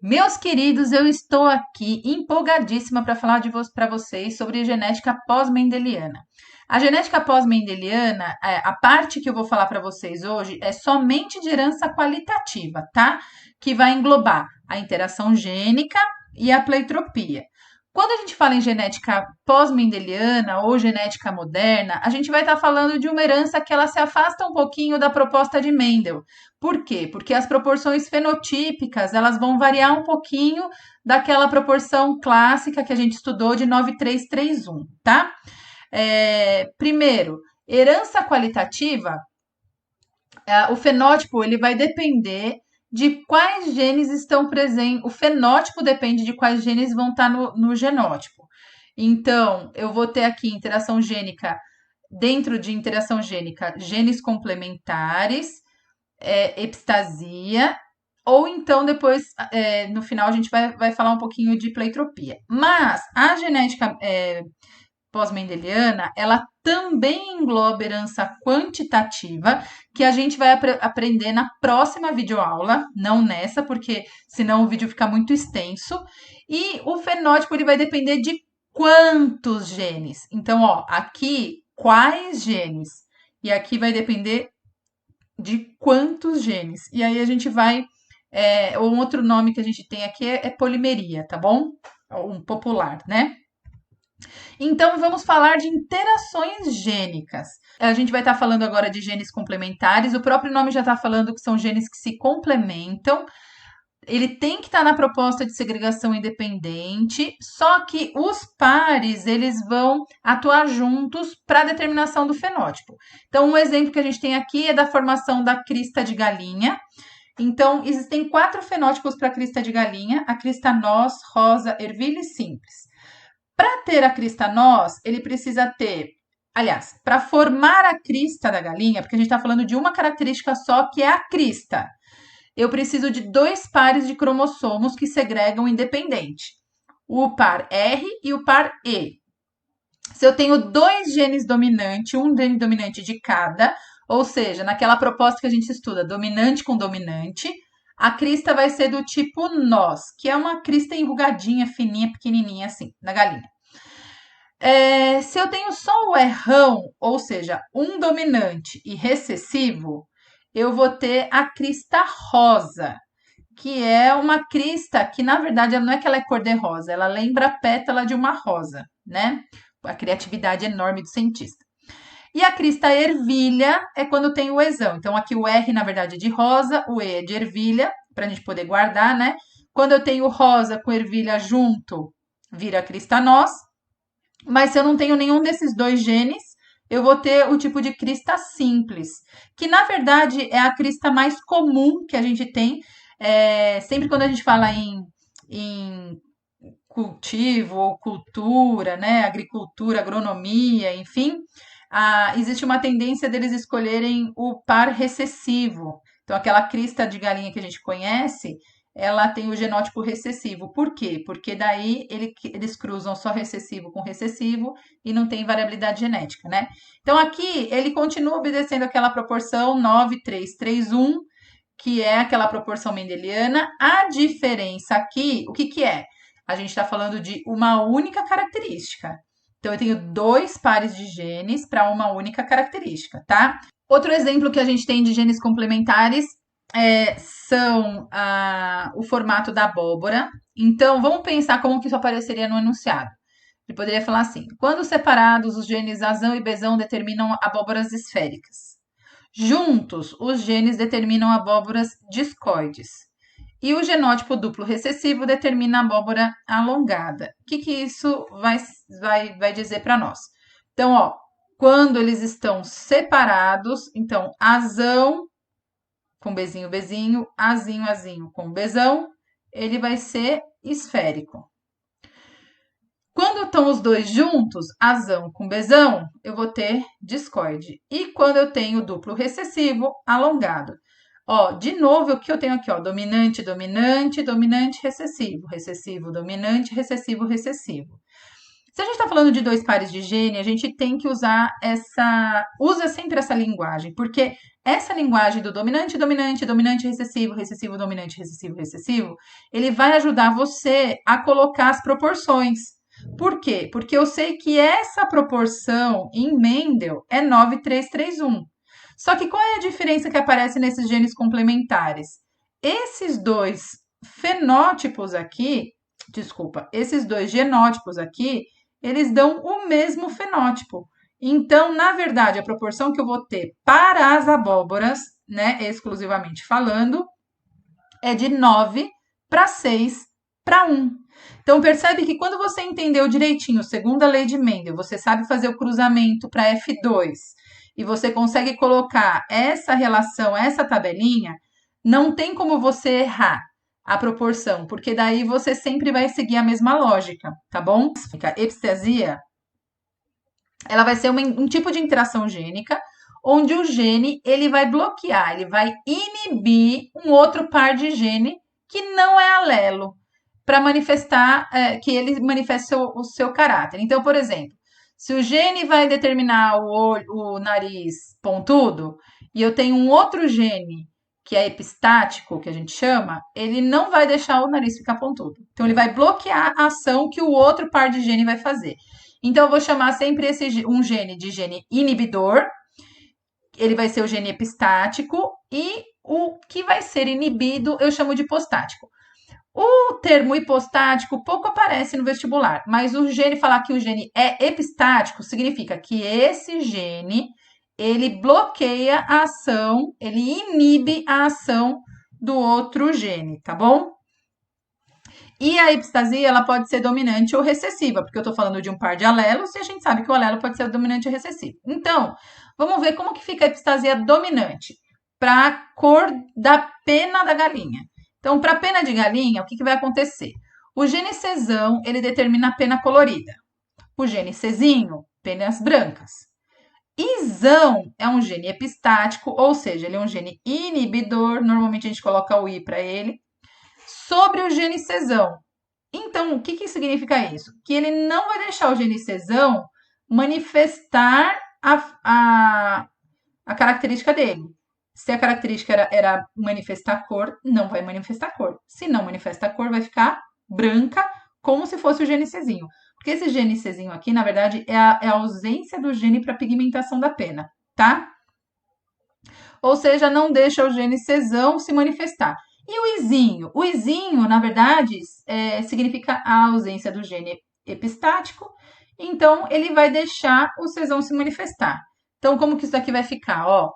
Meus queridos, eu estou aqui empolgadíssima para falar para vocês sobre genética pós-mendeliana. A genética pós-mendeliana, a parte que eu vou falar para vocês hoje é somente de herança qualitativa, tá? Que vai englobar a interação gênica e a pleitropia. Quando a gente fala em genética pós-mendeliana ou genética moderna, a gente vai estar falando de uma herança que ela se afasta um pouquinho da proposta de Mendel. Por quê? Porque as proporções fenotípicas, elas vão variar um pouquinho daquela proporção clássica que a gente estudou de 9:3:3:1, tá? Primeiro, herança qualitativa, o fenótipo ele vai depender de quais genes estão presentes. O fenótipo depende de quais genes vão estar no genótipo. Então, eu vou ter aqui interação gênica, dentro de interação gênica, genes complementares, epistasia, ou então depois, no final, a gente vai falar um pouquinho de pleitropia. Mas a genética pós-mendeliana, ela também engloba herança quantitativa, que a gente vai aprender na próxima videoaula, não nessa, porque senão o vídeo fica muito extenso. E o fenótipo ele vai depender de quantos genes. Então, ó, aqui quais genes? E aqui vai depender de quantos genes. E aí a gente vai. Um outro nome que a gente tem aqui é polimeria, tá bom? Um popular, né? Então, vamos falar de interações gênicas. A gente vai estar falando agora de genes complementares. O próprio nome já está falando que são genes que se complementam. Ele tem que estar na proposta de segregação independente, só que os pares eles vão atuar juntos para a determinação do fenótipo. Então, um exemplo que a gente tem aqui é da formação da crista de galinha. Então, existem 4 fenótipos para a crista de galinha: a crista noz, rosa, ervilha e simples. Para ter a crista noz, ele precisa ter, aliás, para formar a crista da galinha, porque a gente está falando de uma característica só, que é a crista, eu preciso de 2 pares de cromossomos que segregam independente, o par R e o par E. Se eu tenho 2 genes dominantes, um gene dominante de cada, ou seja, naquela proposta que a gente estuda, dominante com dominante, a crista vai ser do tipo noz, que é uma crista enrugadinha, fininha, pequenininha assim, na galinha. Se eu tenho só o errão, ou seja, um dominante e recessivo, eu vou ter a crista rosa, que é uma crista que, na verdade, não é que ela é cor-de-rosa, ela lembra a pétala de uma rosa, né? A criatividade enorme do cientista. E a crista ervilha é quando tem o exão. Então, aqui o R, na verdade, é de rosa, o E é de ervilha, para a gente poder guardar, né? Quando eu tenho rosa com ervilha junto, vira crista noz. Mas se eu não tenho nenhum desses 2 genes, eu vou ter o tipo de crista simples, que na verdade é a crista mais comum que a gente tem. Sempre quando a gente fala em cultivo ou cultura, né, agricultura, agronomia, enfim, existe uma tendência deles escolherem o par recessivo. Então, aquela crista de galinha que a gente conhece, ela tem o genótipo recessivo. Por quê? Porque daí eles cruzam só recessivo com recessivo e não tem variabilidade genética, né? Então, aqui ele continua obedecendo aquela proporção 9:3:3:1, que é aquela proporção mendeliana. A diferença aqui, o que que é? A gente está falando de uma única característica. Então, eu tenho 2 pares de genes para uma única característica, tá? Outro exemplo que a gente tem de genes complementares são o formato da abóbora. Então, vamos pensar como que isso apareceria no enunciado. Ele poderia falar assim: quando separados, os genes azão e bezão determinam abóboras esféricas. Juntos, os genes determinam abóboras discoides. E o genótipo duplo recessivo determina a abóbora alongada. O que, que isso vai dizer para nós? Então, ó, quando eles estão separados, então, azão com bezinho, bezinho, azinho, azinho com bezão, ele vai ser esférico. Quando estão os dois juntos, azão com bezão, eu vou ter discoide. E quando eu tenho duplo recessivo, alongado. Ó, de novo, o que eu tenho aqui, ó, dominante, dominante, dominante, recessivo, recessivo, dominante, recessivo, recessivo. Se a gente está falando de dois pares de gene, a gente tem que usa sempre essa linguagem, porque essa linguagem do dominante, dominante, dominante, recessivo, recessivo, dominante, recessivo, recessivo, ele vai ajudar você a colocar as proporções. Por quê? Porque eu sei que essa proporção em Mendel é 9331. Só que qual é a diferença que aparece nesses genes complementares? Esses dois fenótipos aqui, desculpa, esses dois genótipos aqui, eles dão o mesmo fenótipo. Então, na verdade, a proporção que eu vou ter para as abóboras, né, exclusivamente falando, é de 9 para 6 para 1. Então, percebe que quando você entendeu direitinho, segundo a lei de Mendel, você sabe fazer o cruzamento para F2 e você consegue colocar essa relação, essa tabelinha, não tem como você errar a proporção, porque daí você sempre vai seguir a mesma lógica, tá bom? Epistasia, ela vai ser um tipo de interação gênica, onde o gene ele vai bloquear, ele vai inibir um outro par de gene que não é alelo, para manifestar, que ele manifeste o seu caráter. Então, por exemplo, se o gene vai determinar o nariz pontudo, e eu tenho um outro gene que é epistático, que a gente chama, ele não vai deixar o nariz ficar pontudo. Então, ele vai bloquear a ação que o outro par de gene vai fazer. Então, eu vou chamar sempre um gene de gene inibidor, ele vai ser o gene epistático, e o que vai ser inibido eu chamo de hipostático. O termo hipostático pouco aparece no vestibular, mas o gene falar que o gene é epistático significa que esse gene ele bloqueia a ação, ele inibe a ação do outro gene, tá bom? E a epistasia, ela pode ser dominante ou recessiva, porque eu tô falando de um par de alelos e a gente sabe que o alelo pode ser dominante ou recessivo. Então, vamos ver como que fica a epistasia dominante para a cor da pena da galinha. Então, para a pena de galinha, o que vai acontecer? O gene cesão, ele determina a pena colorida. O gene cesinho, penas brancas. Isão é um gene epistático, ou seja, ele é um gene inibidor, normalmente a gente coloca o I para ele, sobre o gene cesão. Então, o que significa isso? Que ele não vai deixar o gene cesão manifestar a característica dele. Se a característica era manifestar cor, não vai manifestar cor. Se não manifesta cor, vai ficar branca, como se fosse o gene cesinho. Porque esse gene cesinho aqui, na verdade, é a ausência do gene para pigmentação da pena, tá? Ou seja, não deixa o gene cesão se manifestar. E o izinho? O izinho, na verdade, significa a ausência do gene epistático, então ele vai deixar o cesão se manifestar. Então, como que isso aqui vai ficar? Ó,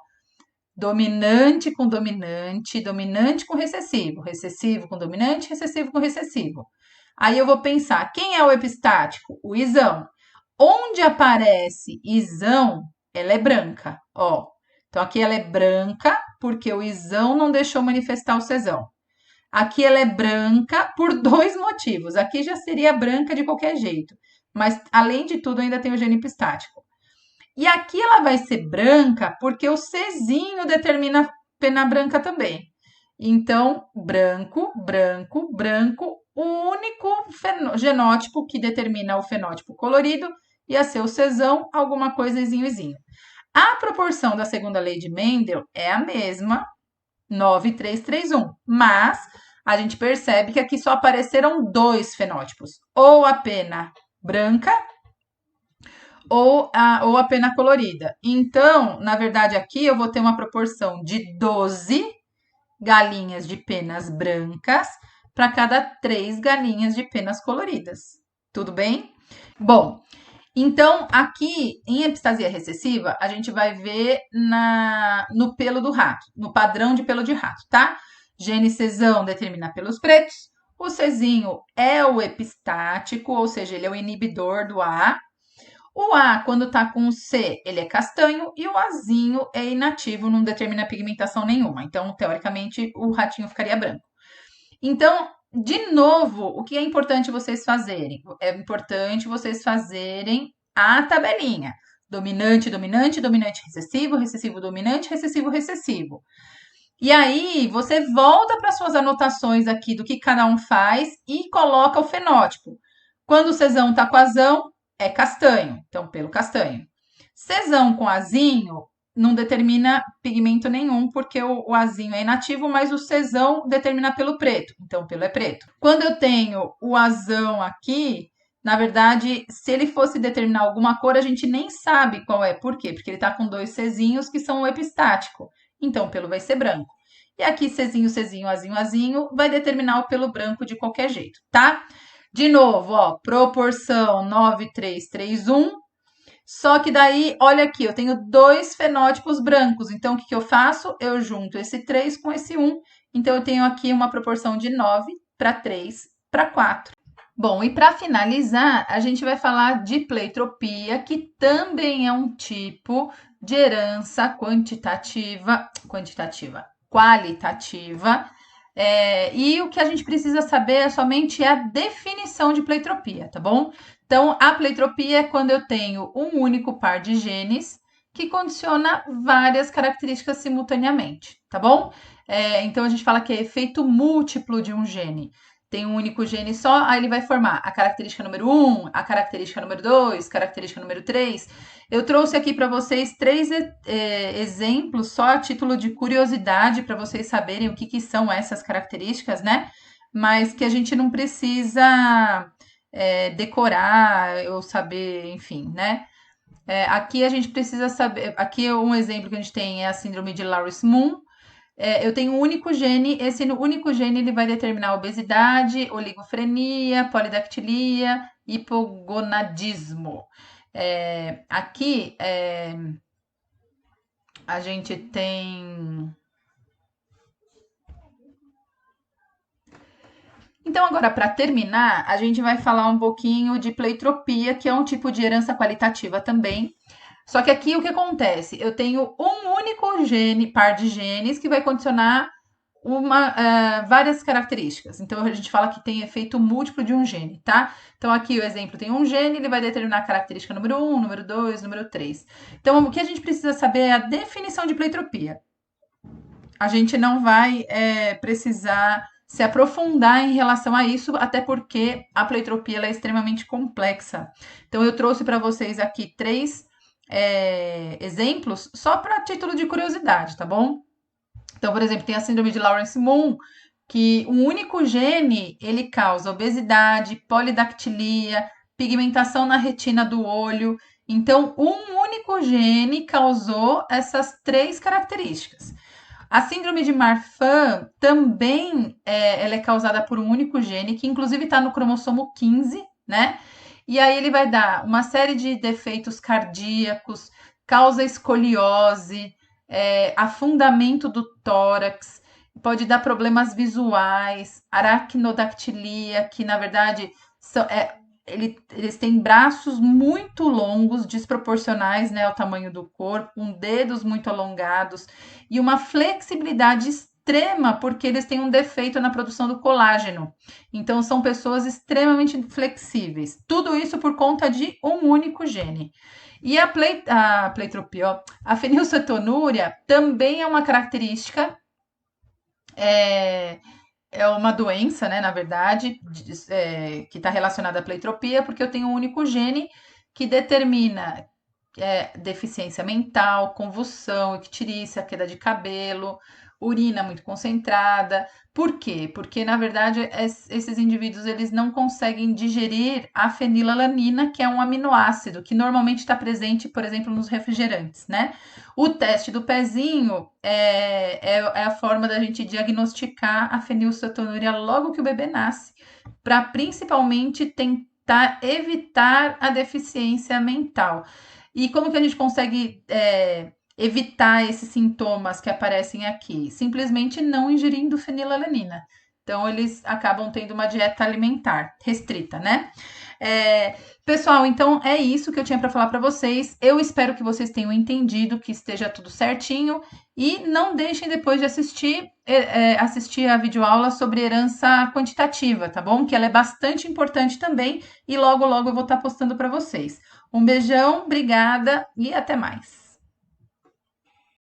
dominante com dominante, dominante com recessivo, recessivo com dominante, recessivo com recessivo. Aí eu vou pensar, quem é o epistático? O isão. Onde aparece isão, ela é branca, ó. Então, aqui ela é branca porque o isão não deixou manifestar o cesão. Aqui ela é branca por dois motivos. Aqui já seria branca de qualquer jeito, mas além de tudo ainda tem o gene epistático. E aqui ela vai ser branca porque o Czinho determina pena branca também. Então, branco, branco, branco, o único genótipo que determina o fenótipo colorido ia ser o Czão, alguma coisa izinho. A proporção da segunda lei de Mendel é a mesma, 9,331, mas a gente percebe que aqui só apareceram dois fenótipos, ou a pena branca ou a pena colorida. Então, na verdade, aqui eu vou ter uma proporção de 12 galinhas de penas brancas para cada 3 galinhas de penas coloridas. Tudo bem? Bom, então aqui em epistasia recessiva, a gente vai ver no pelo do rato, no padrão de pelo de rato, tá? Gene cesão determina pelos pretos, o cezinho é o epistático, ou seja, ele é o inibidor do A. O A, quando tá com o C, ele é castanho e o Azinho é inativo, não determina pigmentação nenhuma. Então, teoricamente, o ratinho ficaria branco. Então, de novo, o que é importante vocês fazerem? É importante vocês fazerem a tabelinha. Dominante, dominante, dominante, recessivo, recessivo, dominante, recessivo, recessivo. E aí, você volta para suas anotações aqui do que cada um faz e coloca o fenótipo. Quando o cesão tá com azão, é castanho, então pelo castanho. Czão com azinho não determina pigmento nenhum, porque o azinho é inativo, mas o czão determina pelo preto, então o pelo é preto. Quando eu tenho o azão aqui, na verdade, se ele fosse determinar alguma cor, a gente nem sabe qual é. Por quê? Porque ele está com dois Czinhos que são o epistático, então o pelo vai ser branco. E aqui Czinho, Czinho, azinho, azinho, vai determinar o pelo branco de qualquer jeito, tá? De novo, ó, proporção 9:3:3:1. Só que daí, olha aqui, eu tenho dois fenótipos brancos. Então, o que, que eu faço? Eu junto esse 3 com esse 1. Então, eu tenho aqui uma proporção de 9:3:4. Bom, e para finalizar, a gente vai falar de pleitropia, que também é um tipo de herança qualitativa. E o que a gente precisa saber é somente a definição de pleitropia, tá bom? Então, a pleitropia é quando eu tenho um único par de genes que condiciona várias características simultaneamente, tá bom? Então, a gente fala que é efeito múltiplo de um gene. Tem um único gene só, aí ele vai formar a característica número 1, a característica número 2, característica número 3. Eu trouxe aqui para vocês três exemplos, só a título de curiosidade, para vocês saberem o que, que são essas características, né? Mas que a gente não precisa decorar ou saber, enfim, né? Aqui a gente precisa saber. Aqui um exemplo que a gente tem é a síndrome de Lawrence-Moon. Eu tenho um único gene, esse único gene ele vai determinar obesidade, oligofrenia, polidactilia, hipogonadismo. Aqui a gente tem. Então, agora, para terminar, a gente vai falar um pouquinho de pleitropia, que é um tipo de herança qualitativa também. Só que aqui o que acontece? Eu tenho um único gene, par de genes, que vai condicionar várias características. Então, a gente fala que tem efeito múltiplo de um gene, tá? Então, aqui o exemplo tem um gene, ele vai determinar a característica número 1, número 2, número 3. Então, o que a gente precisa saber é a definição de pleitropia. A gente não vai precisar se aprofundar em relação a isso, até porque a pleitropia ela é extremamente complexa. Então, eu trouxe para vocês aqui três exemplos, só para título de curiosidade, tá bom? Então, por exemplo, tem a síndrome de Lawrence-Moon, que um único gene ele causa obesidade, polidactilia, pigmentação na retina do olho. Então, um único gene causou essas três características. A síndrome de Marfan também ela é causada por um único gene, que inclusive está no cromossomo 15, né? E aí ele vai dar uma série de defeitos cardíacos, causa escoliose, afundamento do tórax, pode dar problemas visuais, aracnodactilia, que na verdade eles têm braços muito longos, desproporcionais, né, ao tamanho do corpo, com dedos muito alongados e uma flexibilidade extrema, porque eles têm um defeito na produção do colágeno. Então, são pessoas extremamente flexíveis. Tudo isso por conta de um único gene. E a pleitropia, ó, a fenilcetonúria também é uma característica, é uma doença, né, na verdade, que está relacionada à pleitropia, porque eu tenho um único gene que determina deficiência mental, convulsão, icterícia, queda de cabelo, urina muito concentrada. Por quê? Porque, na verdade, esses indivíduos eles não conseguem digerir a fenilalanina, que é um aminoácido que normalmente está presente, por exemplo, nos refrigerantes, né? O teste do pezinho é a forma da gente diagnosticar a fenilcetonúria logo que o bebê nasce, para principalmente tentar evitar a deficiência mental. E como que a gente consegue evitar esses sintomas que aparecem aqui? Simplesmente não ingerindo fenilalanina. Então, eles acabam tendo uma dieta alimentar restrita, né? Pessoal, então é isso que eu tinha para falar para vocês. Eu espero que vocês tenham entendido, que esteja tudo certinho. E não deixem depois de assistir a videoaula sobre herança quantitativa, tá bom? Que ela é bastante importante também. E logo, logo eu vou estar postando para vocês. Um beijão, obrigada e até mais.